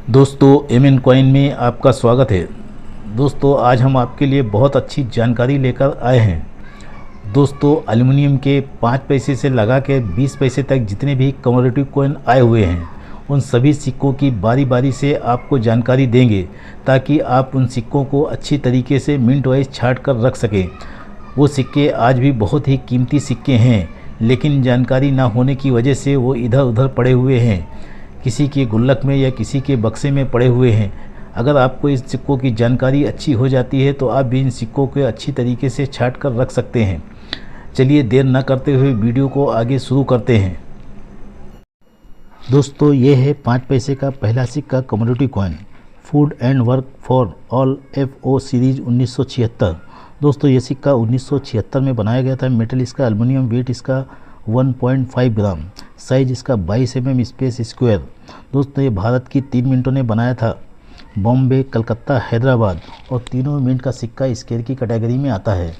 दोस्तों MN coin में आपका स्वागत है। दोस्तों आज हम आपके लिए बहुत अच्छी जानकारी लेकर आए हैं। दोस्तों एल्युमिनियम के 5 पैसे से लगा के 20 पैसे तक जितने भी कमोडिटी कॉइन आए हुए हैं उन सभी सिक्कों की बारी बारी से आपको जानकारी देंगे ताकि आप उन सिक्कों को अच्छी तरीके से मिंट वाइज छाट कर रख सकें। वो सिक्के आज भी बहुत ही कीमती सिक्के हैं, लेकिन जानकारी ना होने की वजह से वो इधर उधर पड़े हुए हैं, किसी के गुल्लक में या किसी के बक्से में पड़े हुए हैं। अगर आपको इस सिक्कों की जानकारी अच्छी हो जाती है तो आप भी इन सिक्कों को अच्छी तरीके से छाट कर रख सकते हैं। चलिए देर न करते हुए वीडियो को आगे शुरू करते हैं। दोस्तों ये है 5 पैसे का पहला सिक्का commodity coin, food and work for all FO series 1976। दोस्तों ये सिक्का 1976 में बनाया गया था। मेटल इसका एल्युमिनियम, वेट इसका 1.5 ग्राम, साइज इसका 22 mm स्पेस स्क्वायर। दोस्तों ये भारत की 3 मिनटों ने बनाया था। बॉम्बे, कलकत्ता, हैदराबाद और तीनों मिनट का सिक्का स्क्वायर की कैटेगरी में आता है।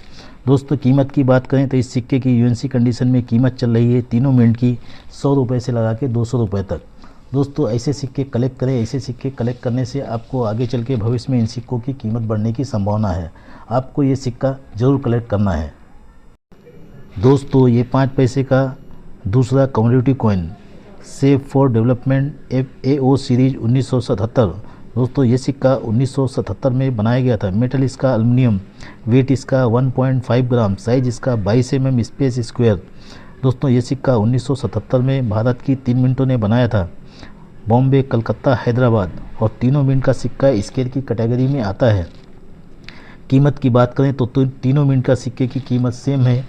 दोस्तों कीमत की बात करें तो इस सिक्के की UNC कंडीशन में कीमत चल रही है तीनों मिनट की 100 रुपये से लगा के 200 रुपये तक। दोस्तों ऐसे सिक्के कलेक्ट करें। ऐसे सिक्के कलेक्ट करने से आपको आगे चल के भविष्य में इन सिक्कों की कीमत बढ़ने की संभावना है। आपको ये सिक्का ज़रूर कलेक्ट करना है। दोस्तों ये 5 पैसे का दूसरा commodity coin, save for development FAO series 1977। दोस्तों ये सिक्का 1977 में बनाया गया था। मेटल इसका एल्युमिनियम, वेट इसका 1.5 ग्राम, साइज इसका 22 mm स्पेस स्क्वायर। दोस्तों ये सिक्का 1977 में भारत की 3 मिनटों ने बनाया था। बॉम्बे, कलकत्ता, हैदराबाद और तीनों मिनट का सिक्का स्क्वायर की कैटेगरी में आता है। कीमत की बात करें तो तीनों मिनट का सिक्के की कीमत सेम है,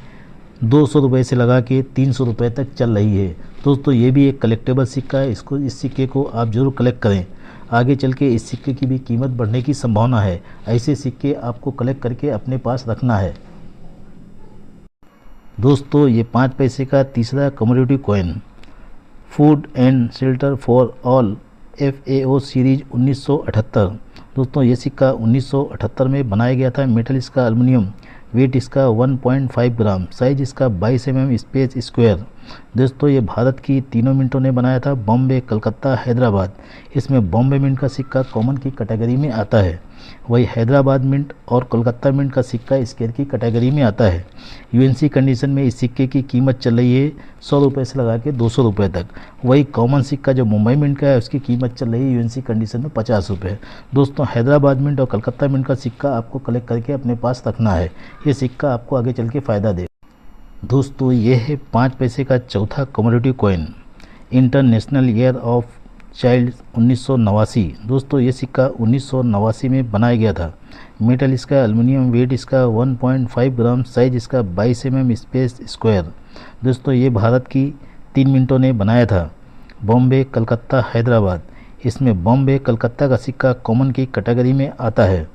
200 रुपये से लगा के 300 रुपये तक चल रही है। दोस्तों ये भी एक कलेक्टेबल सिक्का है। इस सिक्के को आप ज़रूर कलेक्ट करें। आगे चल के इस सिक्के की भी कीमत बढ़ने की संभावना है। ऐसे सिक्के आपको कलेक्ट करके अपने पास रखना है। दोस्तों ये 5 पैसे का तीसरा commodity coin, food and shelter for all FAO series 1978। दोस्तों ये सिक्का 1978 में बनाया गया था। मेटल इसका एल्युमिनियम, वेट इसका 1.5 ग्राम, साइज इसका 22 mm स्पेस स्क्वायर। दोस्तों ये भारत की तीनों मिनटों ने बनाया था। बॉम्बे, कलकत्ता, हैदराबाद। इसमें बॉम्बे मिंट का सिक्का कॉमन की कैटेगरी में आता है। वही हैदराबाद मिंट और कोलकाता मिंट का सिक्का स्क्वायर की कैटेगरी में आता है। UNC कंडीशन में इस सिक्के की कीमत चल रही है 100 रुपये से लगा के 200 रुपये तक। वही कॉमन सिक्का जो मुंबई मिंट का है उसकी कीमत चल रही है UNC कंडीशन में 50 रुपये। दोस्तों हैदराबाद मिंट और कलकत्ता मिंट का सिक्का आपको कलेक्ट करके अपने पास रखना है। ये सिक्का आपको आगे चल के फ़ायदा दे। दोस्तों ये है 5 पैसे का चौथा commodity coin, international year of child 1989। दोस्तों ये सिक्का 1989 में बनाया गया था। मेटल इसका एल्युमिनियम, वेट इसका 1.5 ग्राम, साइज इसका 22 mm स्पेस स्क्वायर। दोस्तों ये भारत की 3 मिनटों ने बनाया था। बॉम्बे, कलकत्ता, हैदराबाद। इसमें बॉम्बे, कलकत्ता का सिक्का कॉमन की कैटेगरी में आता है,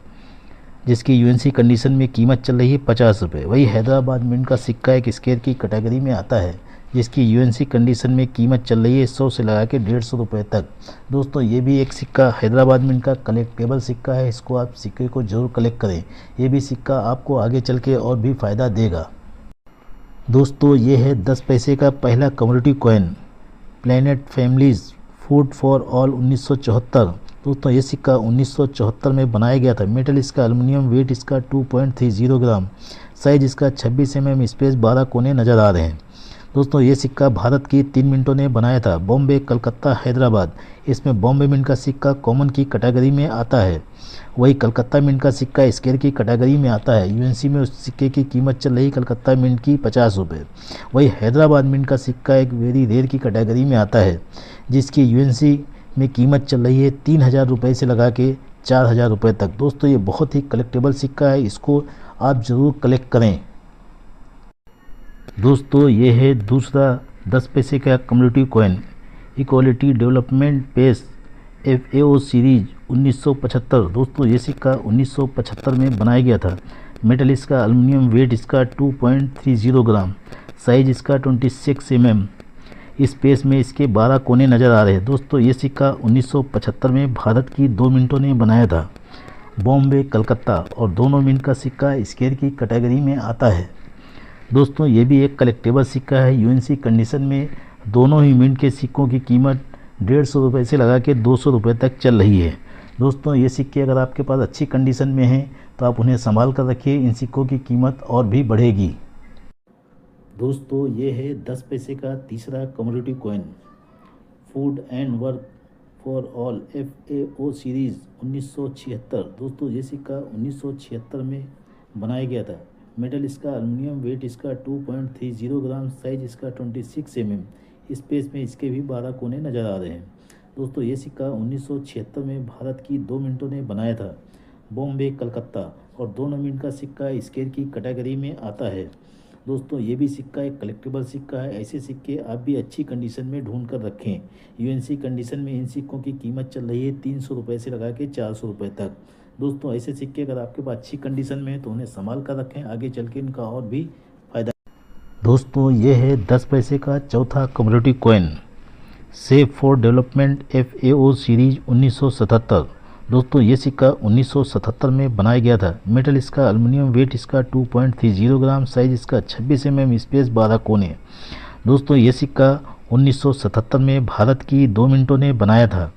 जिसकी UNC कंडीशन में कीमत चल रही है 50 रुपये। वही हैदराबाद मिंट का सिक्का एक स्क्वायर की कैटेगरी में आता है, जिसकी UNC कंडीशन में कीमत चल रही है 100 से लगा के 150 रुपये तक। दोस्तों ये भी एक सिक्का हैदराबाद मिंट का कलेक्टेबल सिक्का है। इसको आप सिक्के को ज़रूर कलेक्ट करें। ये भी सिक्का आपको आगे चल के और भी फ़ायदा देगा। दोस्तों ये है 10 पैसे का पहला commodity coin, planet families food for all 1974। दोस्तों ये सिक्का 1974 में बनाया गया था। मेटल इसका एल्युमिनियम, वेट इसका 2.30 ग्राम, साइज इसका 26 mm स्पेस 12 कोने नज़र आ रहे हैं। दोस्तों ये सिक्का भारत की 3 मिनटों ने बनाया था। बॉम्बे, कलकत्ता, हैदराबाद। इसमें बॉम्बे मिंट का सिक्का कॉमन की कैटेगरी में आता है। वही कलकत्ता मिंट का सिक्का स्क्वायर की कैटेगरी में आता है। UNC में उस सिक्के की कीमत चल रही कलकत्ता मिंट की 50 रुपये। वही हैदराबाद मिंट का सिक्का एक वेरी रेयर की कैटेगरी में आता है, जिसकी UNC में कीमत चल रही है 3000 रुपये से लगा के 4000 रुपये तक। दोस्तों ये बहुत ही कलेक्टेबल सिक्का है। इसको आप ज़रूर कलेक्ट करें। दोस्तों ये है दूसरा 10 पैसे का commodity coin, equality development pace FAO series 1975। दोस्तों ये सिक्का 1975 में बनाया गया था। मेटल इसका एल्युमिनियम, वेट इसका 2.30 ग्राम, साइज इसका 26 mm स्पेस में इसके 12 कोने नज़र आ रहे हैं। दोस्तों ये सिक्का 1975 में भारत की 2 मिनटों ने बनाया था। बॉम्बे, कलकत्ता और दोनों मिनट का सिक्का स्क्वायर की कैटेगरी में आता है। दोस्तों ये भी एक कलेक्टेबल सिक्का है। UNC कंडीशन में दोनों ही मिंट के सिक्कों की कीमत ₹150 से लगा के ₹200 तक चल रही है। दोस्तों ये सिक्के अगर आपके पास अच्छी कंडीशन में हैं तो आप उन्हें संभाल कर रखिए, इन सिक्कों की कीमत और भी बढ़ेगी। दोस्तों ये है 10 पैसे का तीसरा commodity coin, food and work for all FAO series 1976। दोस्तों ये सिक्का 1976 में बनाया गया था। मेटल इसका एल्युमिनियम, वेट इसका 2.30 ग्राम, साइज इसका 26 mm। इस पेज में इसके भी 12 कोने नज़र आ रहे हैं। दोस्तों ये सिक्का 1976 में भारत की 2 मिनटों ने बनाया था, बॉम्बे कलकत्ता, और 2 मिनट का सिक्का स्केल की कैटेगरी में आता है। दोस्तों ये भी सिक्का एक कलेक्टेबल सिक्का है। ऐसे सिक्के आप भी अच्छी कंडीशन में ढूंढ कर रखें। UNC कंडीशन में इन सिक्कों की कीमत चल रही है ₹300 से लगा के ₹400 तक। दोस्तों ऐसे सिक्के अगर आपके पास अच्छी कंडीशन में है तो उन्हें संभाल कर रखें, आगे चल के इनका और भी फायदा। दोस्तों ये है 10 पैसे का चौथा commodity coin, save for development FAO series 1977। दोस्तों ये सिक्का 1977 में बनाया गया था। मेटल इसका एल्युमिनियम, वेट इसका 2.30 ग्राम, साइज इसका 26 mm, स्पेस 12 कोने। दोस्तों ये सिक्का 1977 में भारत की 2 मिनटों ने बनाया था,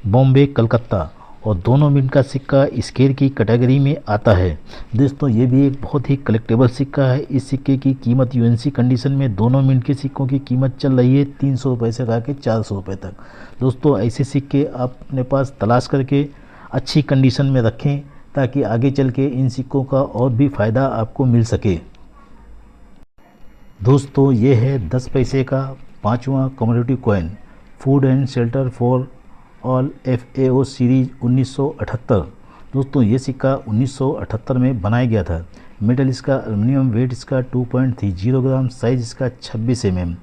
बॉम्बे कलकत्ता, और 2 मिनट का सिक्का स्केल की कैटेगरी में आता है। दोस्तों ये भी एक बहुत ही कलेक्टेबल सिक्का है। इस सिक्के की कीमत UNC कंडीशन में 2 मिनट के सिक्कों की कीमत चल रही है ₹300 से लगा के ₹400 तक। दोस्तों ऐसे सिक्के आप अपने पास तलाश करके अच्छी कंडीशन में रखें ताकि आगे चल के इन सिक्कों का और भी फ़ायदा आपको मिल सके। दोस्तों ये है 10 पैसे का 5वां commodity coin, food and shelter for all FAO series 1978। दोस्तों ये सिक्का 1978 में बनाया गया था। मेटल इसका एल्युमिनियम, वेट इसका 2.30 ग्राम, साइज इसका 26 mm।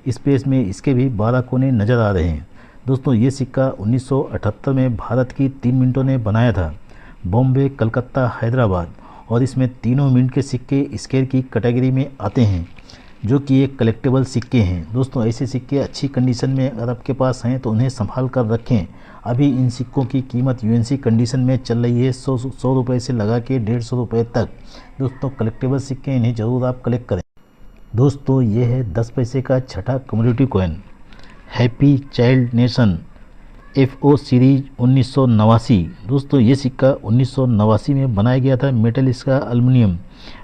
इस पेज में इसके भी 12 कोने नज़र आ रहे हैं। दोस्तों ये सिक्का 1978 में भारत की 3 मिनटों ने बनाया था, बॉम्बे कलकत्ता हैदराबाद, और इसमें 3 मिनट के सिक्के स्केल की कैटेगरी में आते हैं, जो कि एक कलेक्टेबल सिक्के हैं। दोस्तों ऐसे सिक्के अच्छी कंडीशन में अगर आपके पास हैं तो उन्हें संभाल कर रखें। अभी इन सिक्कों की कीमत UNC कंडीशन में चल रही है ₹100 से लगा के ₹150 तक। दोस्तों कलेक्टेबल सिक्के, इन्हें ज़रूर आप कलेक्ट करें। दोस्तों ये है 10 पैसे का छठा commodity coin, happy child nation FO series 1989। दोस्तों ये सिक्का 1989 में बनाया गया था। मेटल इसका एल्युमिनियम,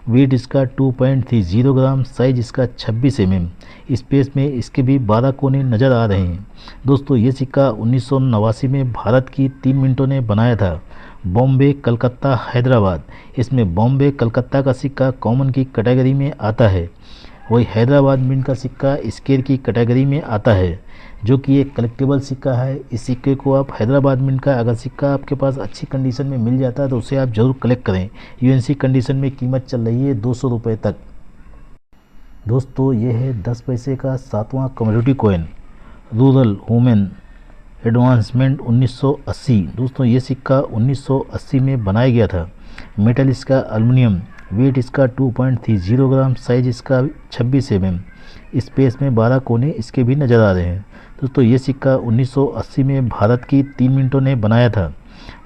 वेट इसका 2.30 ग्राम, साइज इसका 26 mm। इस पेज में इसके भी 12 कोने नज़र आ रहे हैं। दोस्तों ये सिक्का 1989 में भारत की 3 मिनटों ने बनाया था, बॉम्बे कलकत्ता हैदराबाद। इसमें बॉम्बे कलकत्ता का सिक्का कॉमन की कैटेगरी में आता है, वही हैदराबाद मिंट का सिक्का स्केल की कैटेगरी में आता है, जो कि एक कलेक्टेबल सिक्का है। इस सिक्के को आप हैदराबाद मिंट का अगर सिक्का आपके पास अच्छी कंडीशन में मिल जाता है तो उसे आप ज़रूर कलेक्ट करें। UNC कंडीशन में कीमत चल रही है ₹200 तक। दोस्तों ये है 10 पैसे का 7वां commodity coin, rural women advancement 1980। दोस्तों ये सिक्का 1980 में बनाया गया था। मेटल इसका एल्युमिनियम, वेट इसका 2.30 ग्राम, साइज इसका 26 mm। इस पेज में 12 कोने इसके भी नज़र आ रहे हैं। दोस्तों ये सिक्का 1980 में भारत की 3 मिनटों ने बनाया था,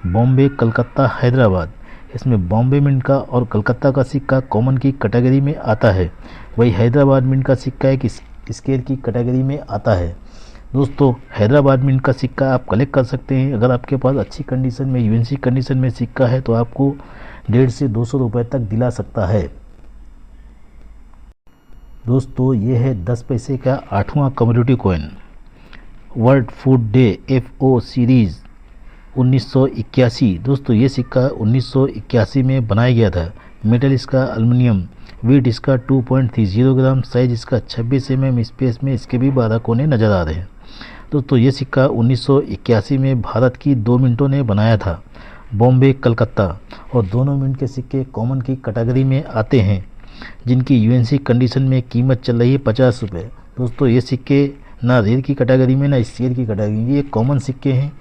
बॉम्बे कलकत्ता हैदराबाद। इसमें बॉम्बे मिंट का और कलकत्ता का सिक्का कॉमन की कैटेगरी में आता है, वही हैदराबाद मिंट का सिक्का एक स्केल की कैटेगरी में आता है। दोस्तों हैदराबाद मिंट का सिक्का आप कलेक्ट कर सकते हैं। अगर आपके पास अच्छी कंडीशन में UNC कंडीशन में सिक्का है तो आपको ₹150 से ₹200 तक दिला सकता है। दोस्तों ये है 10 पैसे का 8वां commodity coin, world food day FO series 1981। दोस्तों ये सिक्का 1981 में बनाया गया था। मेटल इसका एल्युमिनियम, वेट इसका 2.30 ग्राम, साइज इसका 26 mm। स्पेस में इसके भी 12 कोने नज़र आ रहे हैं। दोस्तों ये सिक्का 1981 में भारत की 2 मिनटों ने बनाया था, बॉम्बे कलकत्ता, और 2 मिनट के सिक्के कॉमन की कैटेगरी में आते हैं, जिनकी UNC कंडीशन में कीमत चल रही है ₹50। दोस्तों ये सिक्के ना रेयर की कैटेगरी में ना स्केल की कैटेगरी में, ये कॉमन सिक्के हैं।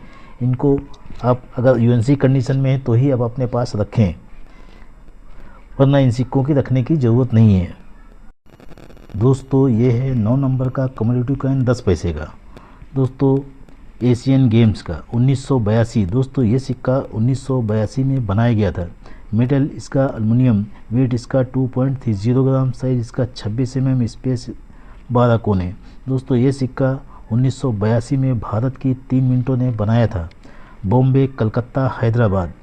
इनको आप अगर UNC कंडीशन में है तो ही आप अपने पास रखें, वरना इन सिक्कों की रखने की ज़रूरत नहीं है। दोस्तों ये है 9 नंबर का कमोडिटी कॉइन 10 पैसे का। दोस्तों एशियन गेम्स का 1982। दोस्तों ये सिक्का 1982 में बनाया गया था। मेटल इसका एल्युमिनियम, वेट इसका 2.30 ग्राम, साइज इसका 26 mm, स्पेस 12 कोने। दोस्तों ये सिक्का 1982 में भारत की 3 मिनटों ने बनाया था। बॉम्बे, कलकत्ता, हैदराबाद।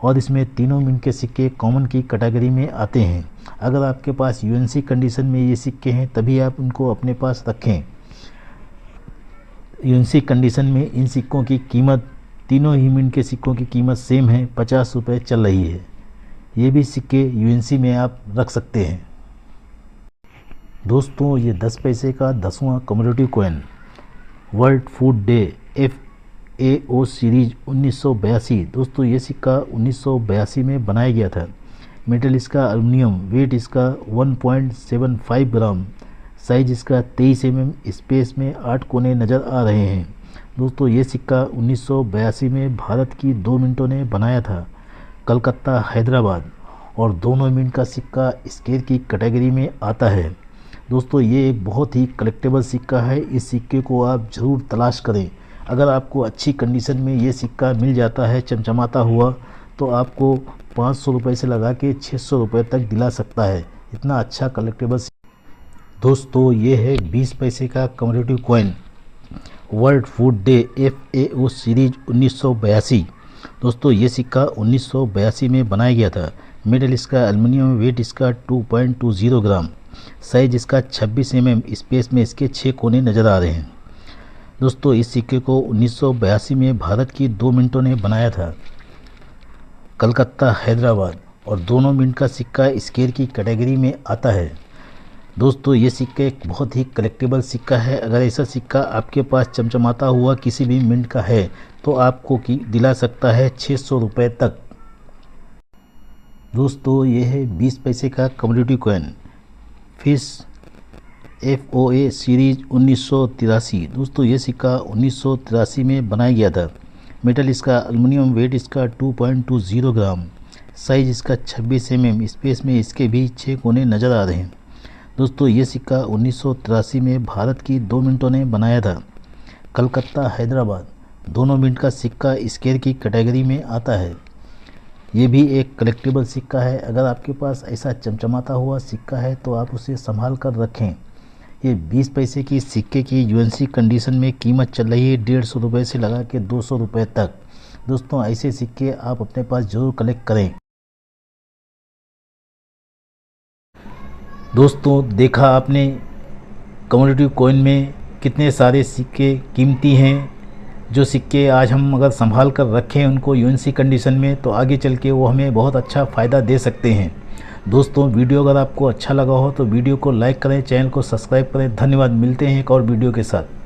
और इसमें तीनों मिनट के सिक्के कॉमन की कैटेगरी में आते हैं। अगर आपके पास यूएनसी कंडीशन में ये सिक्के हैं तभी आप उनको अपने पास रखें। यूएनसी कंडीशन में इन सिक्कों की कीमत, तीनों ही मिनट के सिक्कों की कीमत सेम है, 50 रुपये चल रही है। ये भी सिक्के यूएनसी में आप रख सकते हैं। दोस्तों, ये 10 पैसे का 10वां commodity coin world food day FAO series 1982। दोस्तों, ये सिक्का 1982 में बनाया गया था। मेटल इसका एल्युमिनियम, वेट इसका 1.75 ग्राम, साइज इसका 23 mm, स्पेस में 8 कोने नज़र आ रहे हैं। दोस्तों, ये सिक्का 1982 में भारत की 2 मिनटों ने बनाया था, कलकत्ता, हैदराबाद। और दोनों मिनट का सिक्का स्केल की कैटेगरी में आता है। दोस्तों, ये एक बहुत ही कलेक्टेबल सिक्का है। इस सिक्के को आप ज़रूर तलाश करें। अगर आपको अच्छी कंडीशन में ये सिक्का मिल जाता है चमचमाता हुआ, तो आपको 500 रुपये से लगा के 600 रुपये तक दिला सकता है। इतना अच्छा कलेक्टेबल। दोस्तों, ये है 20 पैसे का commodity coin world food day FAO series 1982। दोस्तों, ये सिक्का 1982 में बनाया गया था। मेटल इसका एल्युमिनियम, वेट इसका 2.20 ग्राम, साइज इसका 26 mm, स्पेस में इसके 6 कोने नज़र आ रहे हैं। दोस्तों, इस सिक्के को 1982 में भारत की 2 मिनटों ने बनाया था, कलकत्ता, हैदराबाद। और दोनों मिनट का सिक्का स्केल की कैटेगरी में आता है। दोस्तों, ये सिक्का एक बहुत ही कलेक्टेबल सिक्का है। अगर ऐसा सिक्का आपके पास चमचमाता हुआ किसी भी मिनट का है तो आपको दिला सकता है 600 रुपये तक। दोस्तों, ये है 20 पैसे का commodity coin fish FOA series 1983। दोस्तों, ये सिक्का 1983 में बनाया गया था। मेटल इसका एल्युमिनियम, वेट इसका 2.20 ग्राम, साइज इसका 26 mm, स्पेस में इसके भी 6 कोने नज़र आ रहे हैं। दोस्तों, ये सिक्का 1983 में भारत की 2 मिनटों ने बनाया था, कलकत्ता, हैदराबाद। दोनों मिनट का सिक्का स्केल की कैटेगरी में आता है। ये भी एक कलेक्टेबल सिक्का है। अगर आपके पास ऐसा चमचमाता हुआ सिक्का है तो आप उसे संभाल कर रखें। ये 20 पैसे की सिक्के की यूएनसी कंडीशन में कीमत चल रही है 150 रुपये से लगा के 200 रुपये तक। दोस्तों, ऐसे सिक्के आप अपने पास ज़रूर कलेक्ट करें। दोस्तों, देखा आपने कमोडिटी कॉइन में कितने सारे सिक्के कीमती हैं। जो सिक्के आज हम अगर संभाल कर रखें उनको यूएनसी कंडीशन में, तो आगे चल के वो हमें बहुत अच्छा फ़ायदा दे सकते हैं। दोस्तों, वीडियो अगर आपको अच्छा लगा हो तो वीडियो को लाइक करें, चैनल को सब्सक्राइब करें। धन्यवाद। मिलते हैं एक और वीडियो के साथ।